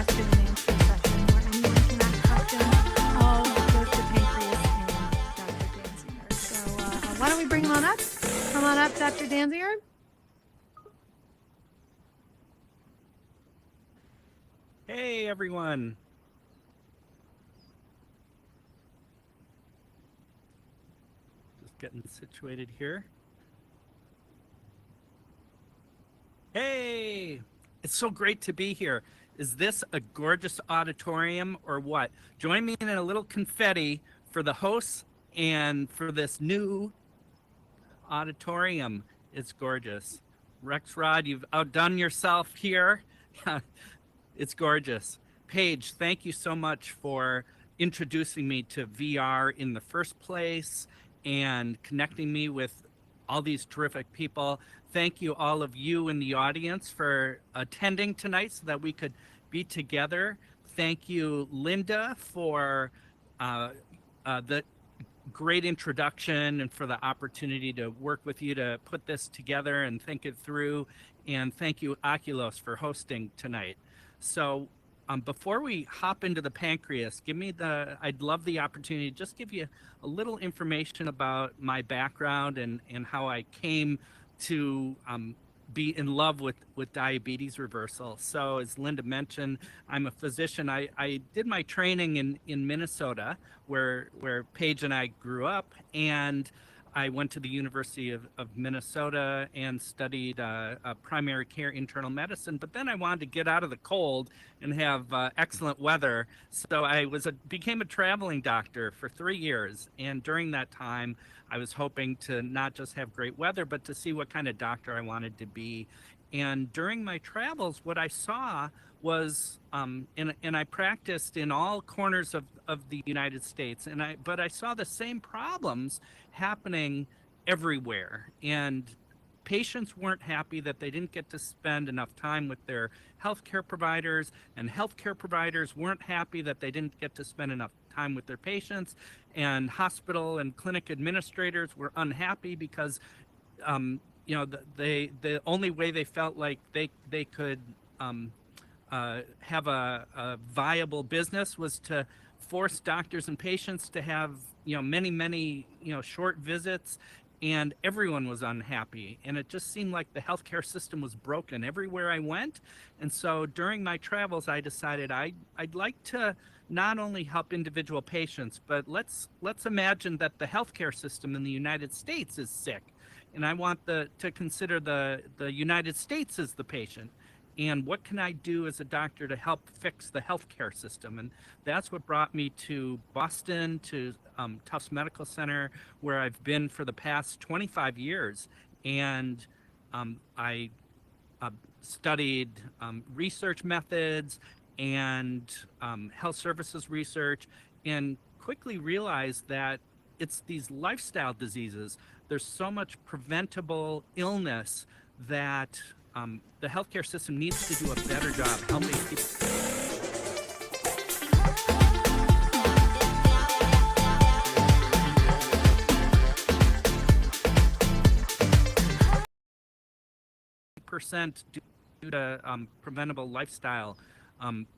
question and answer session where anyone can ask questions. All goes to Pancreas and Dr. Dansinger. So why don't we bring him on up? Come on up, Dr. Dansinger. Hey, everyone. Just getting situated here. Hey, it's so great to be here. Is this a gorgeous auditorium or what? Join me in a little confetti for the hosts and for this new auditorium. It's gorgeous. Rexrod, you've outdone yourself here. It's gorgeous. Paige, thank you so much for introducing me to VR in the first place and connecting me with all these terrific people. Thank you, all of you in the audience, for attending tonight so that we could be together. Thank you, Linda, for the great introduction and for the opportunity to work with you to put this together and think it through. And thank you, Oculos, for hosting tonight. So before we hop into the pancreas, I'd love the opportunity to just give you a little information about my background and how I came to be in love with diabetes reversal. So as Linda mentioned, I'm a physician. I did my training in Minnesota, where Paige and I grew up, and I went to the University of Minnesota and studied primary care internal medicine, but then I wanted to get out of the cold and have excellent weather. So I became a traveling doctor for 3 years. And during that time, I was hoping to not just have great weather, but to see what kind of doctor I wanted to be. And during my travels, what I saw was, and I practiced in all corners of the United States, but I saw the same problems happening everywhere. And patients weren't happy that they didn't get to spend enough time with their healthcare providers, and healthcare providers weren't happy that they didn't get to spend enough time with their patients, and hospital and clinic administrators were unhappy because the only way they felt like they could have a viable business was to force doctors and patients to have many short visits, and everyone was unhappy. And it just seemed like the healthcare system was broken everywhere I went. And so during my travels, I decided I'd like to not only help individual patients, but let's imagine that the healthcare system in the United States is sick, and I want to consider the United States as the patient. And what can I do as a doctor to help fix the healthcare system? And that's what brought me to Boston, to Tufts Medical Center, where I've been for the past 25 years. And I studied research methods and health services research, and quickly realized that it's these lifestyle diseases. There's so much preventable illness that the healthcare system needs to do a better job helping people. Percent due to preventable lifestyle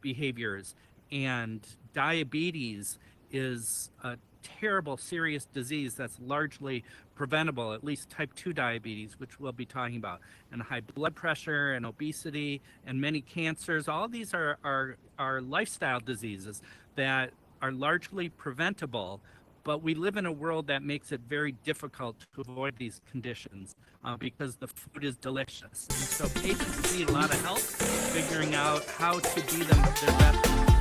behaviors, and diabetes is a terrible, serious disease that's largely preventable, at least type 2 diabetes, which we'll be talking about, and high blood pressure and obesity and many cancers. All these are lifestyle diseases that are largely preventable, but we live in a world that makes it very difficult to avoid these conditions because the food is delicious. And so patients need a lot of help figuring out how to be their best.